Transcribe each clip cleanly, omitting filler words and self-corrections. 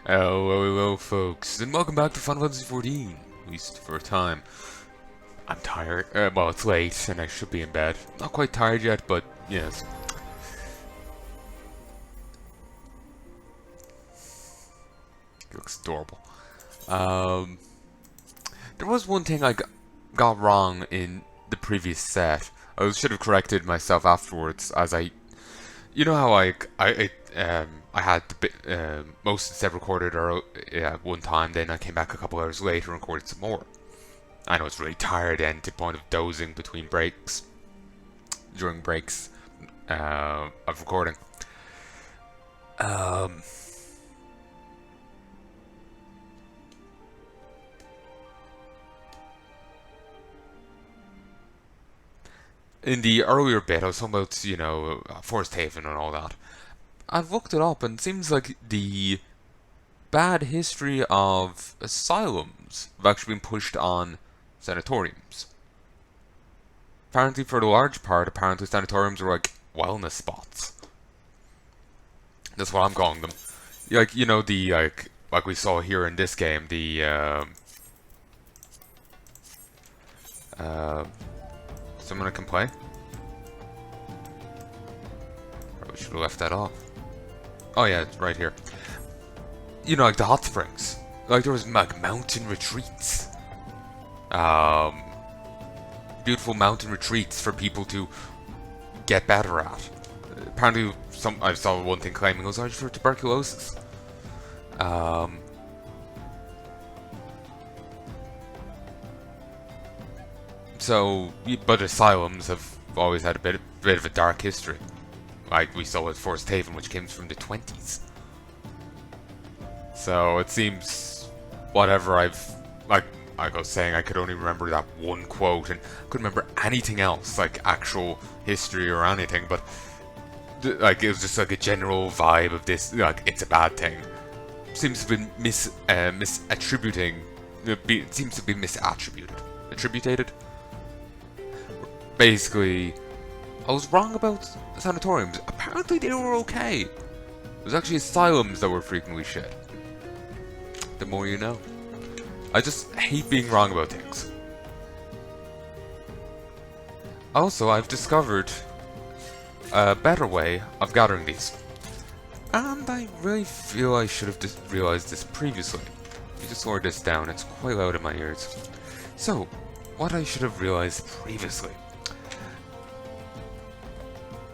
Hello, folks, and welcome back to Final Fantasy 14, at least for a time. I'm tired. Well, it's late, and I should be in bed. Not quite tired yet, but yes. It looks adorable. There was one thing I got wrong in the previous set. I should have corrected myself afterwards, as you know how I had the most of the set recorded at one time, then I came back a couple hours later and recorded some more. I know it's really tired and to the point of dozing between breaks, during breaks of recording. In the earlier bit, I was talking about, Forest Haven and all that. I've looked it up and it seems like the bad history of asylums have actually been pushed on sanatoriums. Apparently, for the large part, sanatoriums are like wellness spots. That's what I'm calling them. Like, the like we saw here in this game, the someone that can play. Probably should have left that off. Oh yeah, it's right here. Like the hot springs. Like there was like mountain retreats. Beautiful mountain retreats for people to get better at. Apparently, I saw one thing claiming it was for tuberculosis. But asylums have always had a bit of a dark history. Like we saw with Forest Haven, which came from the 20s. So it seems, whatever I was saying, I could only remember that one quote and couldn't remember anything else, like actual history or anything, but like it was just like a general vibe of this, like it's a bad thing. Seems to be misattributing. It seems to be misattributed. Attributed? Basically, I was wrong about sanatoriums. Apparently they were okay. It was actually asylums that were frequently shit. The more you know. I just hate being wrong about things. Also, I've discovered a better way of gathering these. And I really feel I should have realized this previously. You just lower this down, it's quite loud in my ears. So, what I should have realized previously.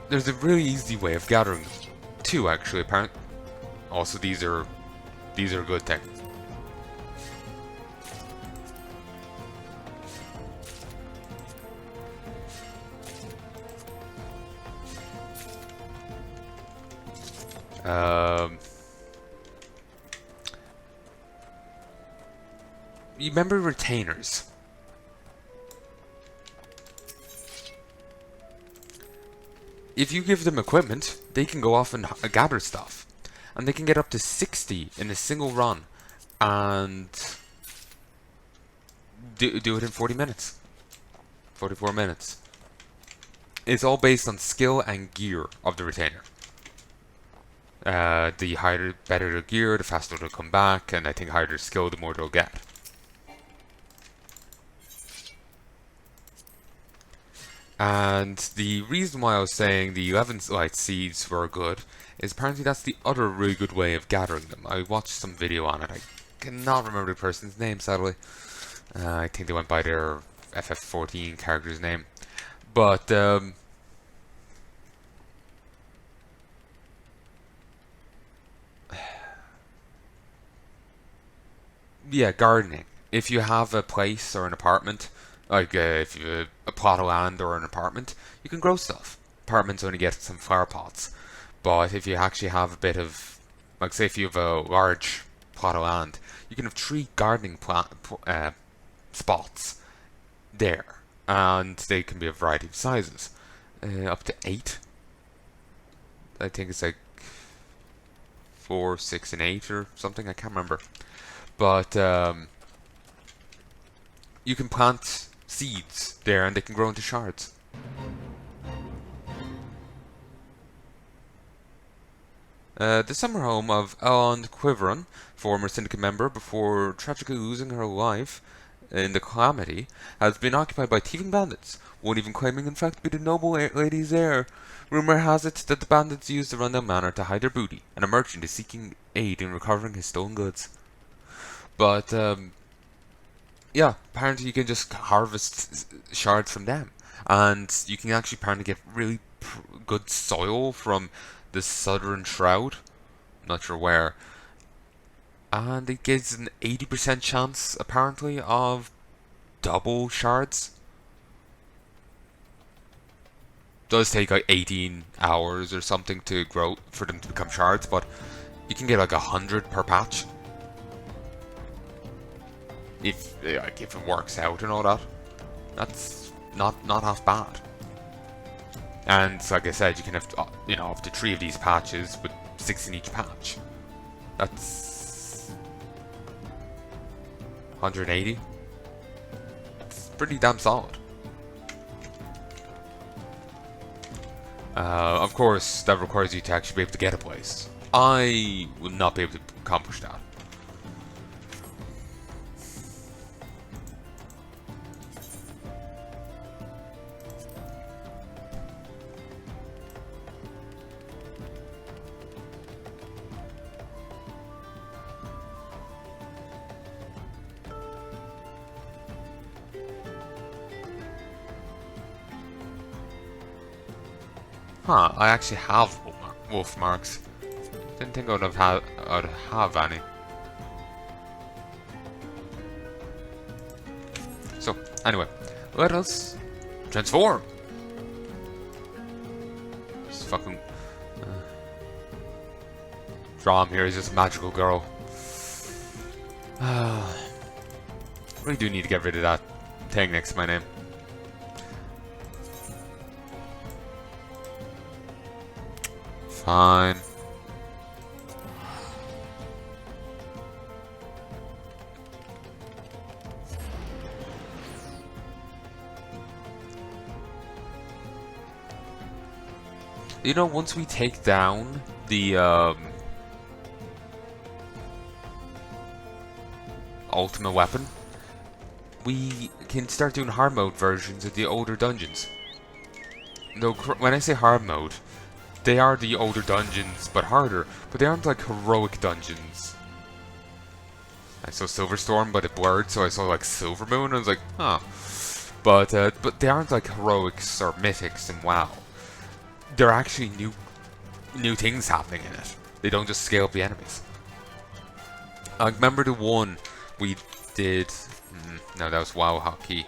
There's a really easy way of gathering them. Two, actually, apparently. Also, these are a good thing. You remember retainers? If you give them equipment, they can go off and gather stuff. And they can get up to 60 in a single run. And do it in 40 minutes. 44 minutes. It's all based on skill and gear of the retainer. The higher, better the gear, the faster they'll come back, and I think higher their skill, the more they'll get. And the reason why I was saying the 11 light seeds were good is apparently that's the other really good way of gathering them. I watched some video on it. I cannot remember the person's name, sadly. I think they went by their FF14 character's name. But, yeah, gardening. If you have a place or an apartment, like if you have a plot of land or an apartment, you can grow stuff. Apartments only get some flower pots. But if you actually have a bit of, like say if you have a large plot of land, you can have 3 gardening spots there. And they can be a variety of sizes. Up to 8. I think it's like 4, 6, and 8 or something, I can't remember. But you can plant seeds there and they can grow into shards. The summer home of Elond Quiveron, former syndicate member before tragically losing her life in the calamity, has been occupied by thieving bandits, one even claiming in fact to be the noble lady's heir. Rumor has it that the bandits used the rundown manor to hide their booty, and a merchant is seeking aid in recovering his stolen goods. But, yeah, apparently you can just harvest shards from them, and you can actually apparently get really good soil from the Southern Shroud. Not sure where. And it gives an 80% chance, apparently, of double shards. Does take like 18 hours or something to grow for them to become shards, but you can get like 100 per patch. If it works out and all that. That's not half bad. And like I said, you can have up to 3 of these patches with 6 in each patch. That's 180. It's pretty damn solid. Of course, that requires you to actually be able to get a place. I will not be able to accomplish that. Huh, I actually have wolf marks. Didn't think I'd have any. So, anyway, let us transform. This fucking Drom here is just a magical girl. Really do need to get rid of that thing next to my name. Fine. You know, once we take down the ultimate weapon, we can start doing hard mode versions of the older dungeons. Though when I say hard mode, they are the older dungeons, but harder. But they aren't like heroic dungeons. I saw Silverstorm, but it blurred, so I saw like Silvermoon, and I was like, huh. But they aren't like heroics or mythics in WoW. There are actually new things happening in it. They don't just scale up the enemies. I remember the one we did. No, that was WoW Hockey.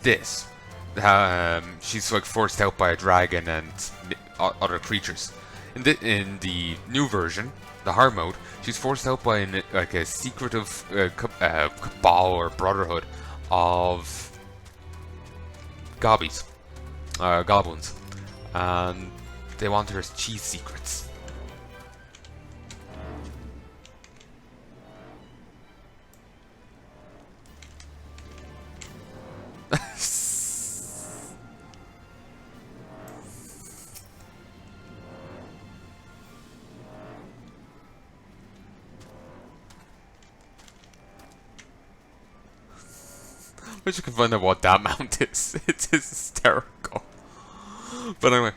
This. She's like forced out by a dragon and other creatures. In the new version, the hard mode, she's forced out by a secretive cabal or brotherhood of goblins, and they want her as cheese secrets. Wish you could find out what that mount is. It's hysterical. But anyway,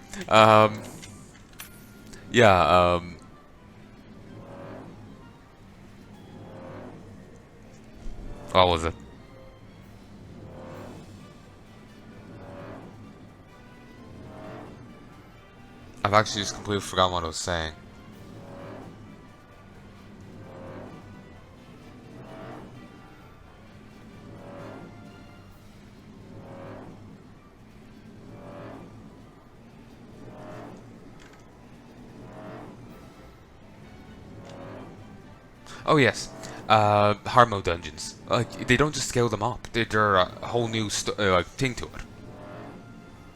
yeah, what was it? I've actually just completely forgotten what I was saying. Oh yes, hard mode dungeons. They don't just scale them up. They're a whole new thing to it.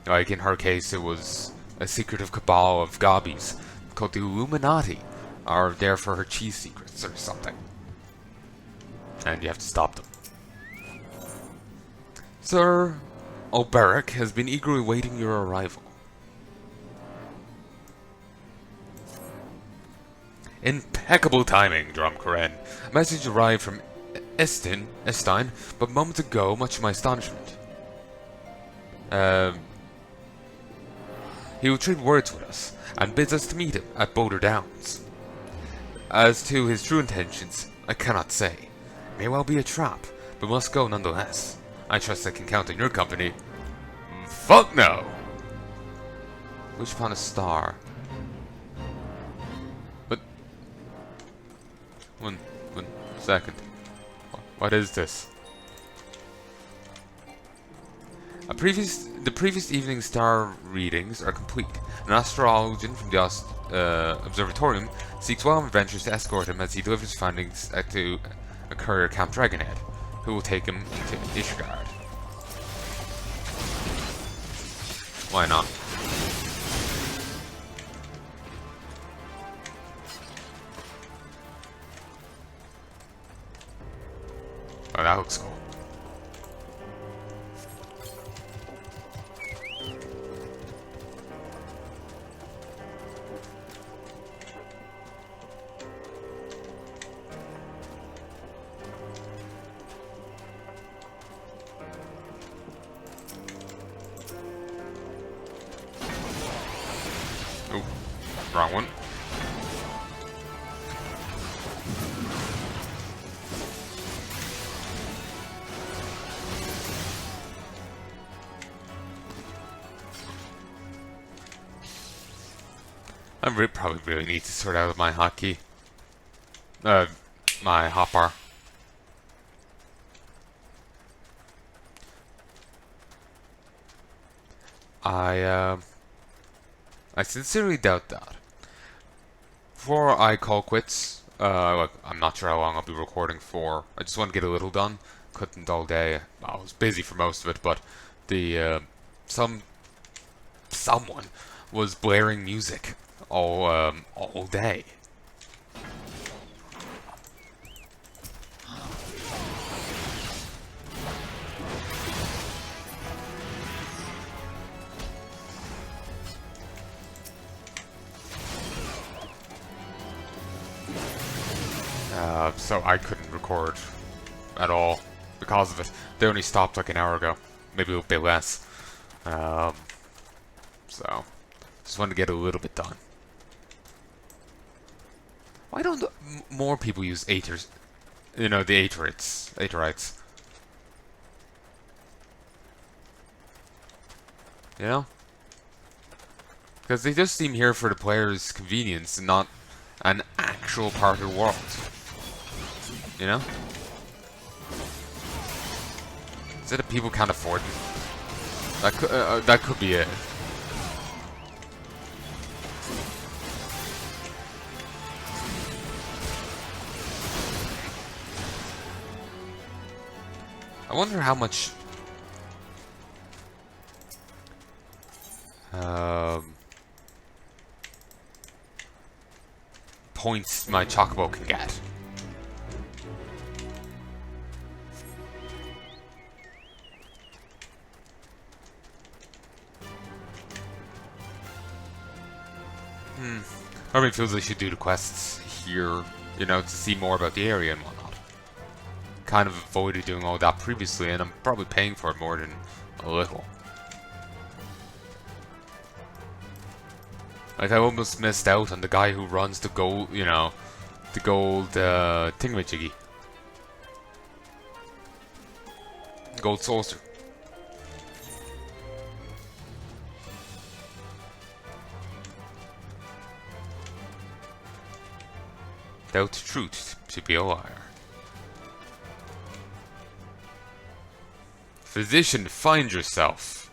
Like in her case, it was a secretive cabal of gobbies called the Illuminati are there for her cheese secrets or something, and you have to stop them. Sir, Ul'dah has been eagerly waiting your arrival. Impeccable timing, Drumcaren. A message arrived from Estine, but moments ago, much to my astonishment. He will trade words with us, and bids us to meet him at Boulder Downs. As to his true intentions, I cannot say. It may well be a trap, but must go nonetheless. I trust I can count on your company. Fuck no! Wish upon a star. But... One second. What is this? The previous evening's star readings are complete. An astrologian from the observatorium seeks wild adventures to escort him as he delivers findings to a courier Camp Dragonhead, who will take him into Ishgard. Why not? Oh, that looks cool. Oh, wrong one. I probably really need to sort out my hotkey. My hotbar. I sincerely doubt that. Before I call quits, look, I'm not sure how long I'll be recording for. I just want to get a little done. Couldn't all day. I was busy for most of it, but the someone was blaring music all day. So I couldn't record at all because of it. They only stopped like an hour ago, maybe a bit less. So just wanted to get a little bit done. Why don't more people use Aeters? You know, the Aeterites. You know? Because they just seem here for the player's convenience and not an actual part of the world. You know? Is it that people can't afford them? That could be it. I wonder how much points my Chocobo can get. Part of me feels I should do the quests here, you know, to see more about the area and whatnot. Kind of avoided doing all that previously, and I'm probably paying for it more than a little. Like, I almost missed out on the guy who runs the gold, you know, the gold thingamajiggy. Gold saucer. Doubt truth to be a liar. Physician, find yourself.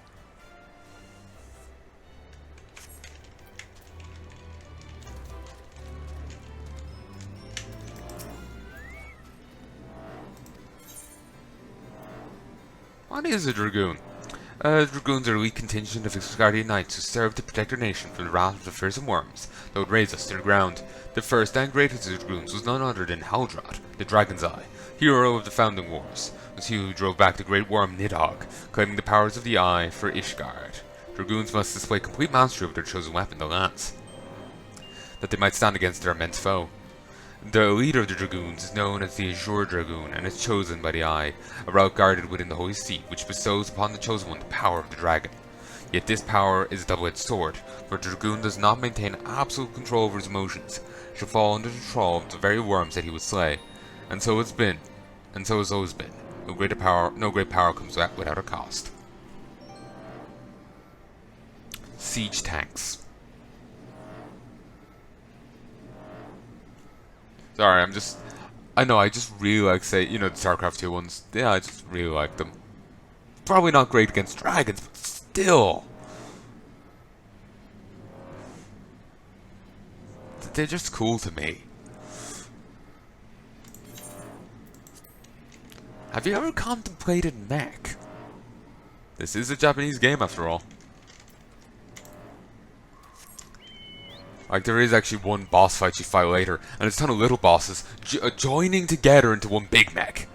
What is a Dragoon? Dragoons are a elite contingent of Asgardian knights who serve to protect our nation from the wrath of the fearsome worms that would raise us to the ground. The first and greatest of the Dragoons was none other than Nald'thal, the Dragon's Eye, hero of the founding wars. was he who drove back the great worm Nidhogg, claiming the powers of the Eye for Ishgard. Dragoons must display complete mastery of their chosen weapon, the lance, that they might stand against their immense foe. The leader of the Dragoons is known as the Azure Dragoon, and is chosen by the Eye, a route guarded within the Holy Seat, which bestows upon the chosen one the power of the dragon. Yet this power is a double-edged sword, for the Dragoon does not maintain absolute control over his emotions, shall fall under the thrall of the very worms that he would slay. And so it's been, and so has always been. No great power comes without a cost. Siege tanks. Sorry, I know, I just really like, say, the StarCraft 2 ones. Yeah, I just really like them. Probably not great against dragons, but still. They're just cool to me. Have you ever contemplated mech? This is a Japanese game after all. Like, there is actually one boss fight you fight later, and it's a ton of little bosses joining together into one big mech.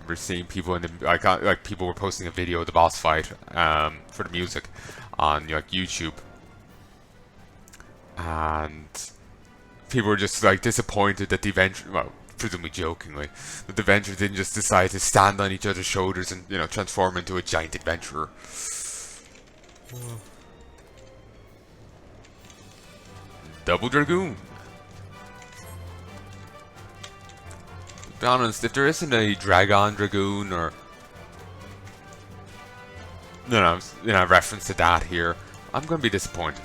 We're seeing people in the like people were posting a video of the boss fight for the music on YouTube, and people were just disappointed that the adventure, well, presumably jokingly, that the adventurer didn't just decide to stand on each other's shoulders and transform into a giant adventurer. Double Dragoon. To be honest, if there isn't a Dragoon or reference to that here, I'm gonna be disappointed.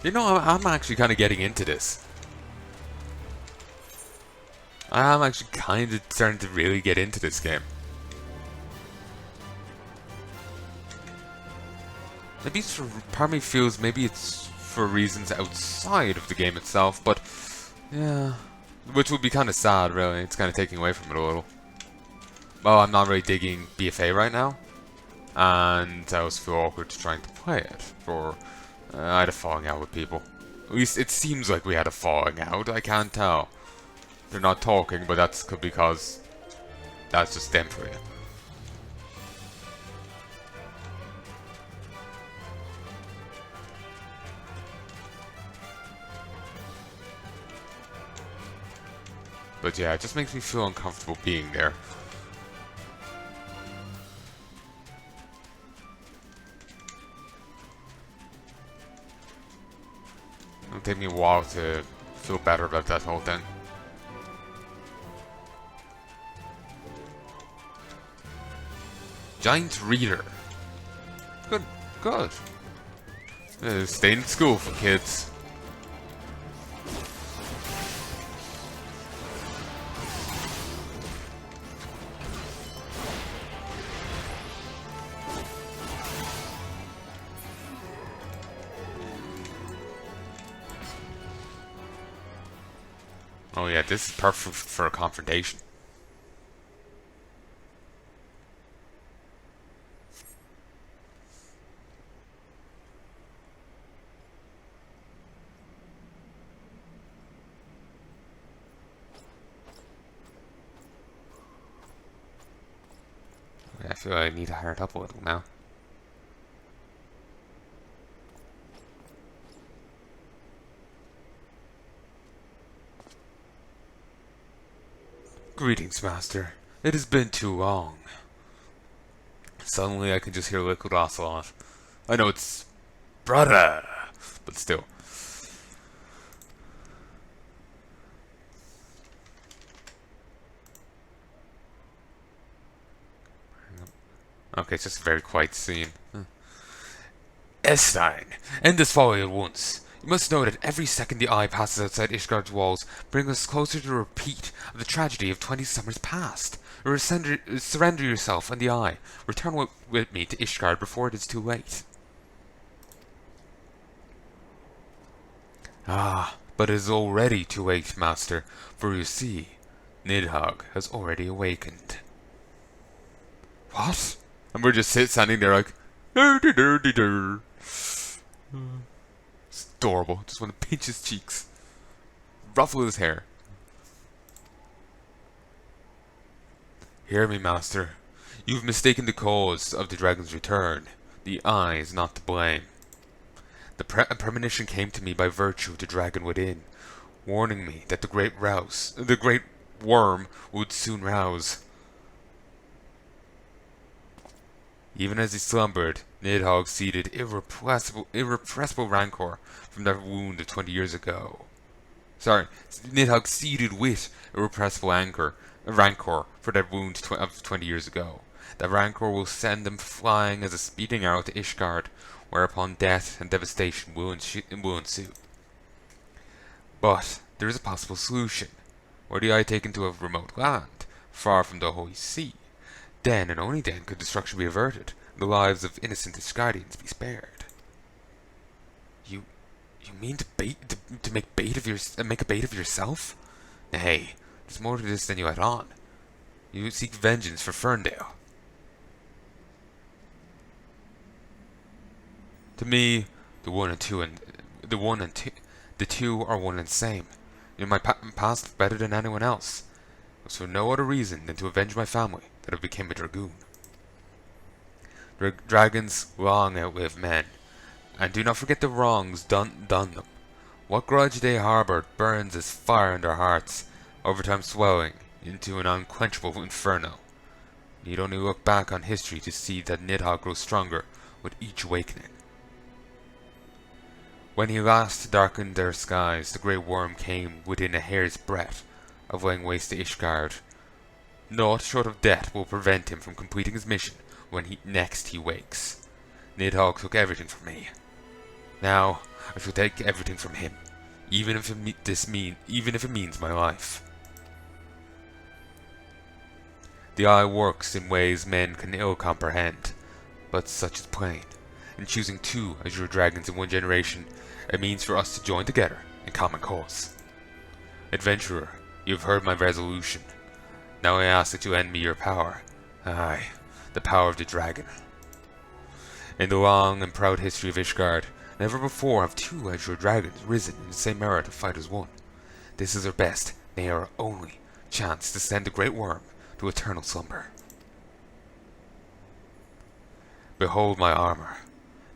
I'm actually kind of getting into this. I'm actually kind of starting to really get into this game. Maybe it's part of me feels maybe it's for reasons outside of the game itself, but yeah, which would be kind of sad, really. It's kind of taking away from it a little. Well, I'm not really digging BFA right now, and I also feel awkward trying to play it. I had a falling out with people. At least it seems like we had a falling out. I can't tell. They're not talking, but that's because that's just them for you. But yeah, it just makes me feel uncomfortable being there. It'll take me a while to feel better about that whole thing. Giant Reader. Good. Stay in school for kids. Oh yeah, this is perfect for a confrontation. Okay, I feel like I need to hire it up a little now. Greetings, Master. It has been too long. Suddenly I can just hear Liquid Ocelot. I know it's brother, but still. Okay, it's just a very quiet scene. Estein, end this folly at once. You must know that every second the Eye passes outside Ishgard's walls brings us closer to a repeat of the tragedy of 20 summers past. Surrender yourself and the Eye. Return with me to Ishgard before it is too late. Ah, but it is already too late, Master, for you see, Nidhogg has already awakened. What? And we're just standing there like, It's adorable. Just want to pinch his cheeks, ruffle his hair. Hear me, master. You've mistaken the cause of the dragon's return. The eye is not to blame. The premonition came to me by virtue of the dragon within, warning me that the great worm would soon rouse. Even as he slumbered, Nald'thal seeded irrepressible rancor from that wound of 20 years ago. Nald'thal seeded with irrepressible rancor for that wound of 20 years ago. That rancor will send them flying as a speeding arrow to Ishgard, whereupon death and devastation will ensue. But there is a possible solution. Were the eye taken to a remote land, far from the Holy See, then and only then could destruction be averted, and the lives of innocent Ishgardians be spared. You mean to make a bait of yourself? Nay, there's more to this than you let on. You seek vengeance for Ferndale. To me, the two are one and the same. You know my past better than anyone else. It was for no other reason than to avenge my family that I became a dragoon. Dragons long outlive men, and do not forget the wrongs done them. What grudge they harbored burns as fire in their hearts, over time swelling into an unquenchable inferno. You need only look back on history to see that Nald'thal grows stronger with each awakening. When he last darkened their skies, the Great Worm came within a hair's breadth of laying waste to Ishgard. Naught short of death will prevent him from completing his mission when next he wakes. Nald'thal took everything from me. Now I shall take everything from him, even if it means my life. The eye works in ways men can ill comprehend, but such is plain. In choosing two azure dragons in one generation, it means for us to join together in common cause. Adventurer, you have heard my resolution. Now I ask that you lend me your power. Aye, the power of the dragon. In the long and proud history of Ishgard, never before have two azure dragons risen in the same era to fight as one. This is our best, nay our only, chance to send the Great Worm to eternal slumber. Behold my armor.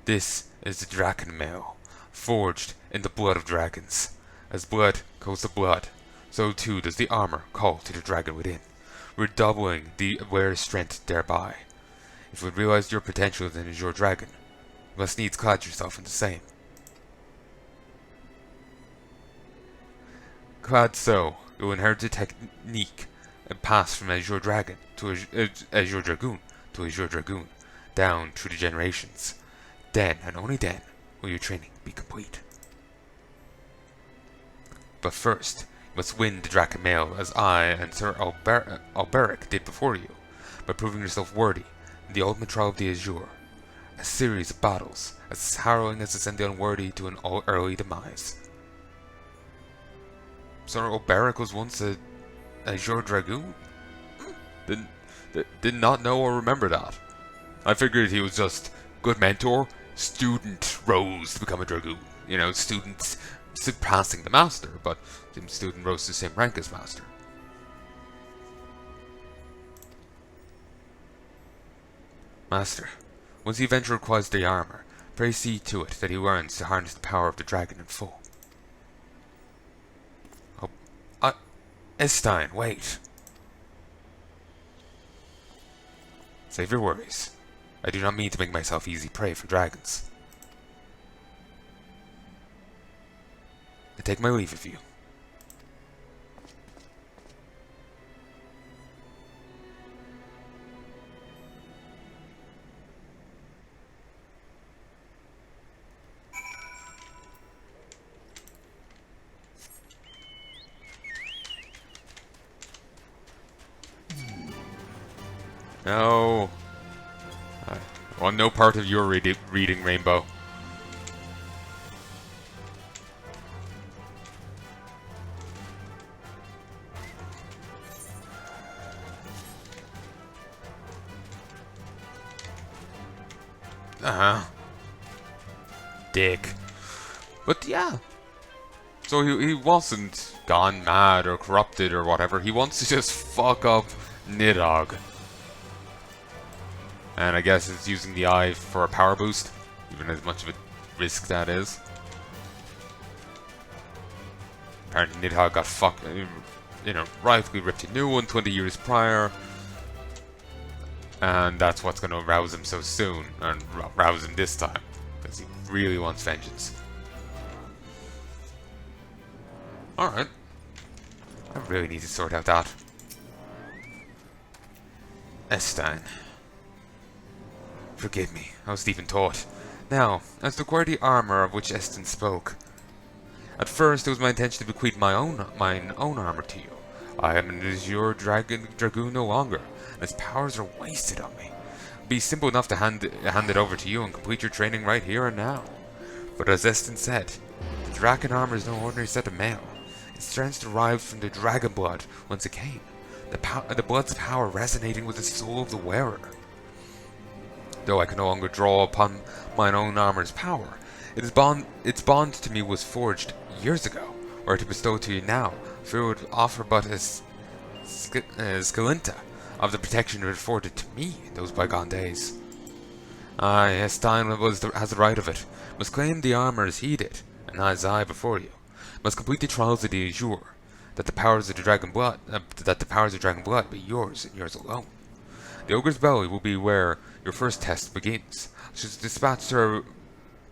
This is the Draken mail, forged in the blood of dragons. As blood calls to blood, so too does the armor call to the dragon within, redoubling the wearer's strength thereby. If you would realize your potential as an azure dragon, you must needs clad yourself in the same. Clad so, you will inherit the technique and pass from azure dragon to azure dragoon to azure dragoon, down through the generations. Then, and only then, will your training be complete. But first, you must win the Draken Mail as I and Sir Alberic did before you, by proving yourself worthy in the ultimate trial of the Azure, a series of battles as harrowing as to send the unworthy to an early demise. Sir Alberic was once a Azure Dragoon? Did not know or remember that. I figured he was just good mentor, student rose to become a dragoon. You know, students surpassing the master, but student rose to the same rank as master. Master, once the adventurer acquires the armor, pray see to it that he learns to harness the power of the dragon in full. Oh, Estein, wait. Save your worries. I do not mean to make myself easy prey for dragons. I take my leave of you. No. I want no part of your reading, Rainbow. Dick. But yeah. So he wasn't gone mad or corrupted or whatever. He wants to just fuck up Nidhogg. And I guess it's using the eye for a power boost, even as much of a risk that is. Apparently Nidhogg got fucked, rightfully ripped a new one 20 years prior. And that's what's going to rouse him so soon, and rouse him this time, because he really wants vengeance. Alright. I really need to sort out that. Estein. Forgive me, I was even taught. Now, as to acquire the armor of which Estin spoke. At first, it was my intention to bequeath mine own armor to you. I am an Azure Dragoon no longer, and its powers are wasted on me. It'd be simple enough to hand it over to you and complete your training right here and now. But as Estin said, the Dragon armor is no ordinary set of mail. Its strength derived from the dragon blood whence it came, the blood's power resonating with the soul of the wearer. Though I can no longer draw upon mine own armor's power, its bond to me was forged years ago, or to bestow to you now, for it would offer but as scalinta of the protection it afforded to me in those bygone days. Aye, Estein has the right of it, must claim the armor as he did, and as I before you, must complete the trials of the Azure, that the powers of dragon blood be yours and yours alone. The Ogre's Belly will be where your first test begins. She's dispatched to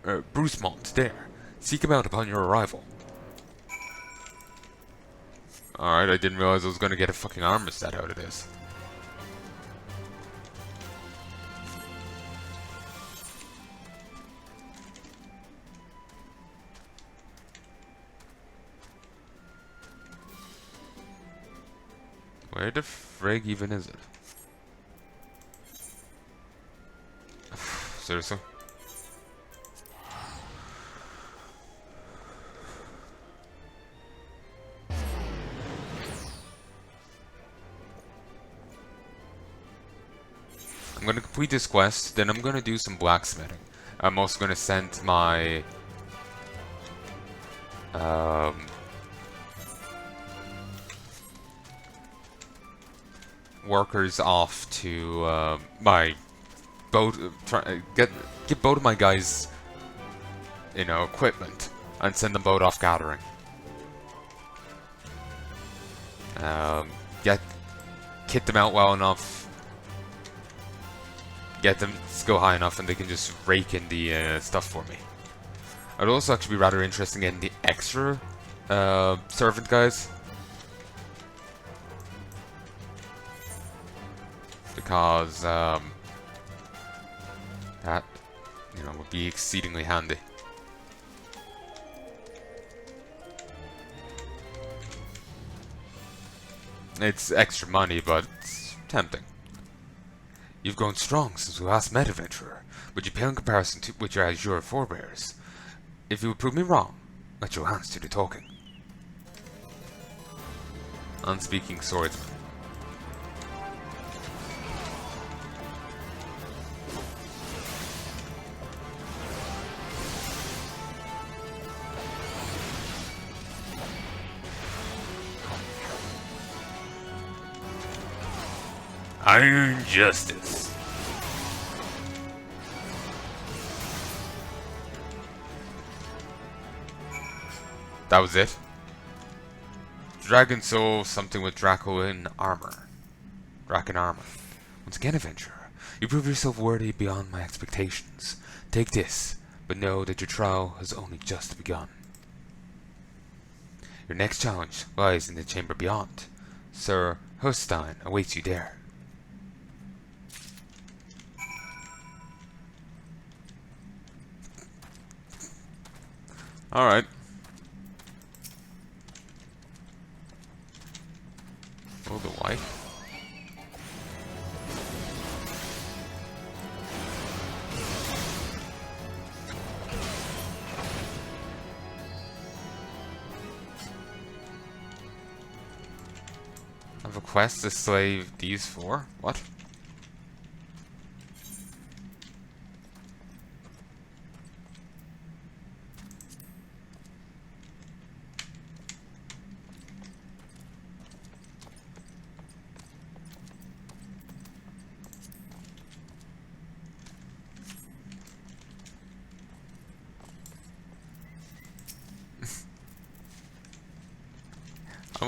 Brucemont there. Seek him out upon your arrival. Alright, I didn't realize I was going to get a fucking armor set out of this. Where the frig even is it? Seriously? I'm gonna complete this quest, then I'm gonna do some blacksmithing. I'm also gonna send my workers off to my boat. Get both of my guys, equipment, and send them both off gathering. Kit them out well enough. Get them to go high enough, and they can just rake in the stuff for me. I'd also actually be rather interested in the extra servant guys, because that would be exceedingly handy. It's extra money, but it's tempting. You've grown strong since we last met, adventurer, but you pale in comparison with your Azure forebears. If you would prove me wrong, let your hands do the talking. Unspeaking swordsman. Iron Justice. That was it. Dragon Soul, something with Dragoon armor. Dragon armor. Once again, adventurer, you prove yourself worthy beyond my expectations. Take this, but know that your trial has only just begun. Your next challenge lies in the chamber beyond. Sir Hostein awaits you there. Alright. Oh, the wife. I have a quest to slave these four? What?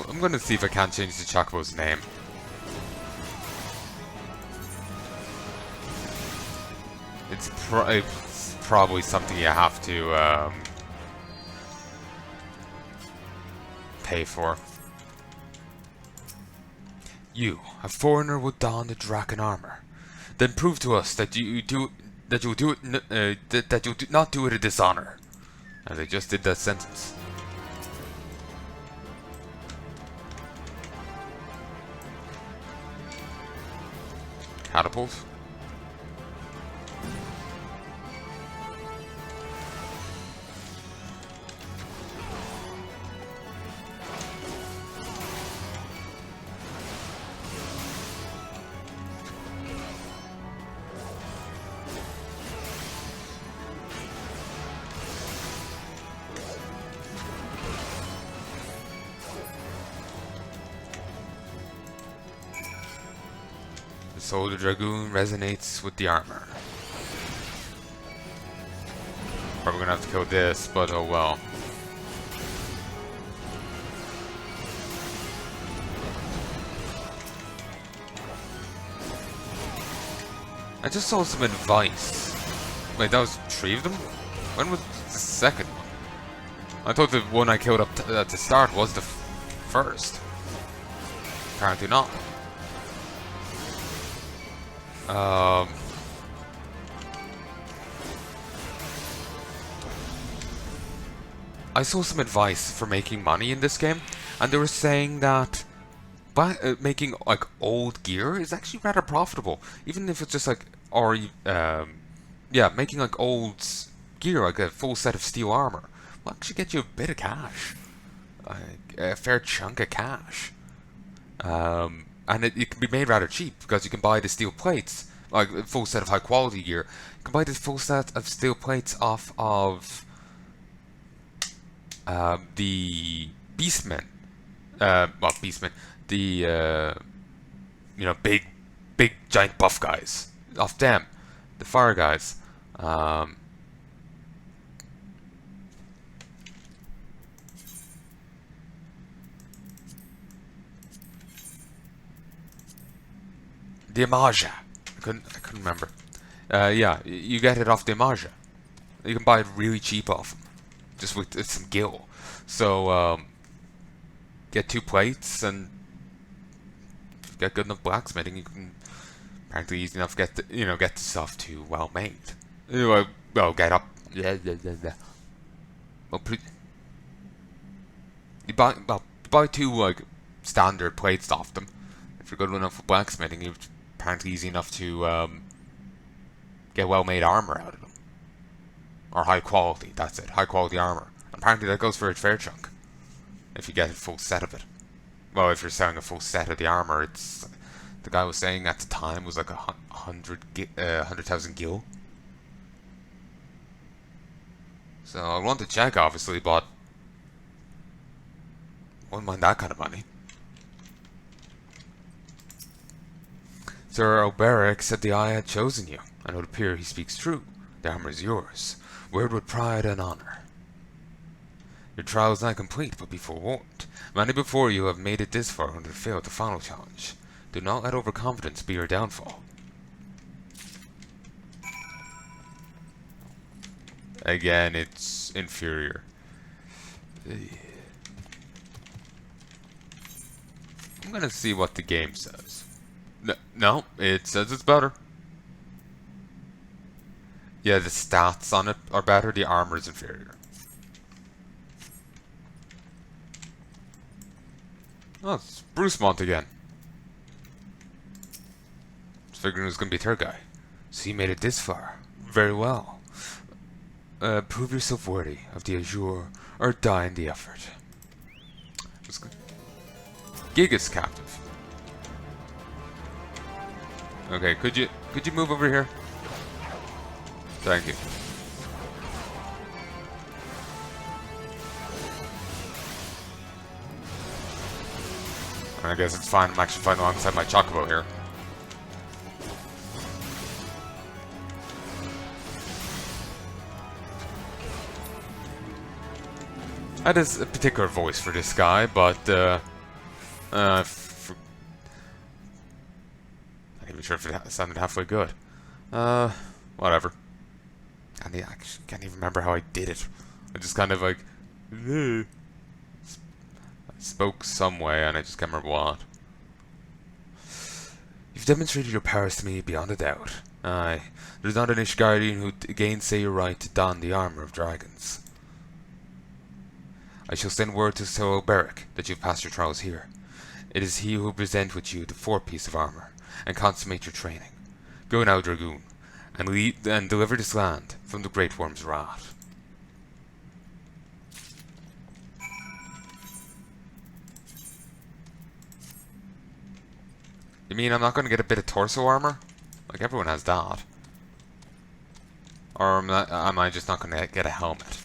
I'm gonna see if I can change the Chocobo's name. It's probably something you have to pay for. You, a foreigner, would don the Dragoon armor. Then prove to us that you do that you'll do it that you'll not do it a dishonor. And they just did that sentence. Catapult. The soul of the Dragoon resonates with the armor. Probably gonna have to kill this, but oh well. I just saw some advice. Wait, that was 3 of them? When was the second one? I thought the one I killed up at the start was the first. Apparently not. I saw some advice for making money in this game, and they were saying that making like old gear is actually rather profitable, even if it's just like, or yeah, making like old gear, like a full set of steel armor, will actually get you a bit of cash, a fair chunk of cash. And it can be made rather cheap because you can buy the steel plates, like a full set of high quality gear. You can buy this full set of steel plates off of the Beastmen. Well, Beastmen. The you know, big giant buff guys. Off them, the fire guys. The Amaja. I couldn't remember. Yeah, you get it off the Amaja. You can buy it really cheap off them, just with some gil. So get 2 plates and get good enough blacksmithing. You can apparently easy enough get the stuff to well made. Well, get up. Yeah. Well, you buy 2 like standard plates off them. If you're good enough for blacksmithing, you're apparently easy enough to get well-made armor out of them, or high quality. That's it, high quality armor. Apparently that goes for a fair chunk if you get a full set of it. Well, if you're selling a full set of the armor, it's, the guy was saying at the time, was like 100,000 gil. So I want to check, obviously, but wouldn't mind that kind of money. Sir Oberic said the Eye had chosen you, and it would appear he speaks true. The armor is yours, weared with pride and honor. Your trial is not complete, but be forewarned. Many before you have made it this far and have failed the final challenge. Do not let overconfidence be your downfall. Again, it's inferior. I'm gonna see what the game says. No, it says it's better. Yeah, the stats on it are better, the armor is inferior. Oh, it's Brucemont again. I was figuring it was going to be a third guy. So you made it this far. Very well. Prove yourself worthy of the Azure, or die in the effort. Giga's captive. Okay, could you move over here? Thank you. I guess it's fine. I'm actually fighting alongside my Chocobo here. I had a particular voice for this guy, but I'm not even sure if it sounded halfway good. Whatever. I actually can't even remember how I did it. I just kind of like I spoke some way, and I just can't remember what. You've demonstrated your powers to me beyond a doubt. Aye, there's not an Ishgardian who gainsay your right to don the armor of dragons. I shall send word to Sir Beric that you've passed your trials here. It is he who will present with you the fourth piece of armor, and consummate your training. Go now, Dragoon, and lead and deliver this land from the Great Worm's wrath. You mean I'm not going to get a bit of torso armor? Like, everyone has that. Or am I just not going to get a helmet?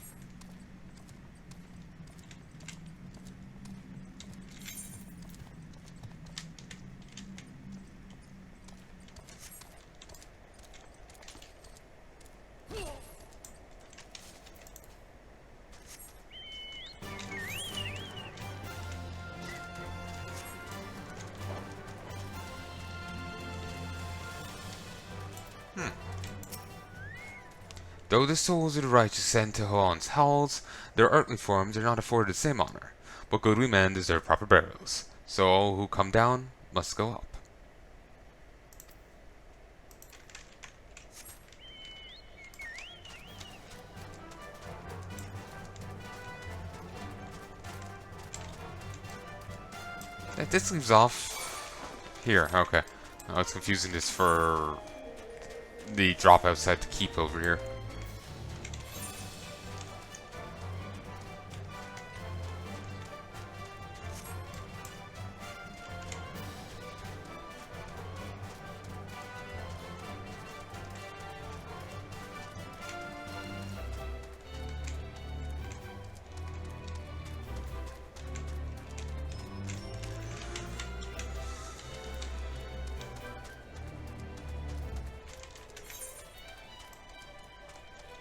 Though the souls of the righteous sent to Huan's halls, their earthly forms are not afforded the same honor, but goodly men deserve proper burials, so all who come down must go up. This leaves off here, okay. I was confusing this for the drop outside to keep over here.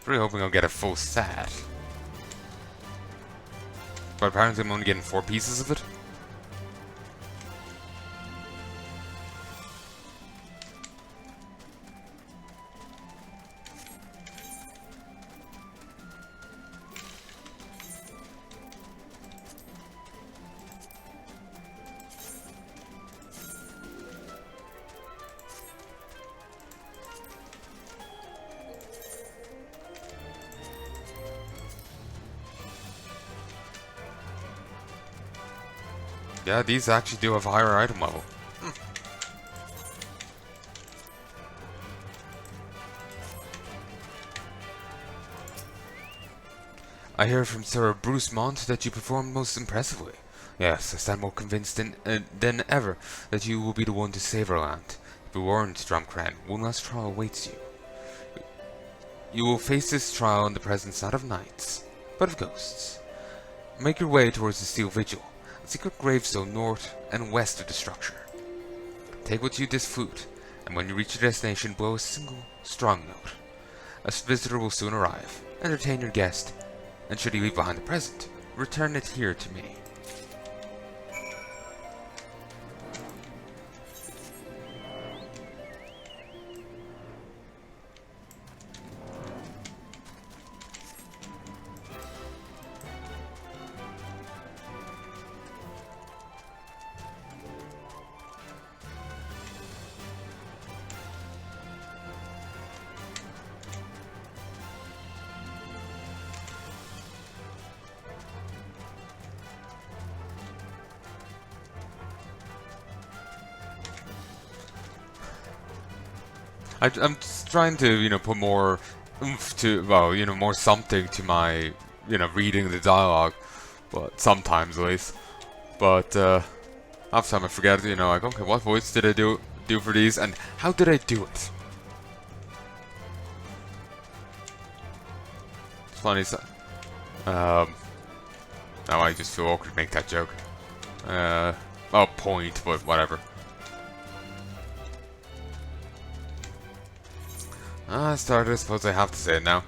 Really hoping I'll get a full set. But apparently I'm only getting 4 pieces of it. Yeah, these actually do have a higher item level. I hear from Sir Bruce Mont that you performed most impressively. Yes, I stand more convinced than ever that you will be the one to save our land. Be warned, Drumcran, one last trial awaits you. You will face this trial in the presence not of knights, but of ghosts. Make your way towards the Steel Vigil, a secret gravestone north and west of the structure. Take with you this flute, and when you reach your destination, blow a single, strong note. A visitor will soon arrive. Entertain your guest, and should he leave behind the present, return it here to me. I'm just trying to, put more oomph to, well, more something to my, reading the dialogue, but sometimes at least. But half the time I forget, like, okay, what voice did I do for these, and how did I do it? It's funny. Now I just feel awkward to make that joke. Oh, point, but whatever. I started, I suppose I have to say it now.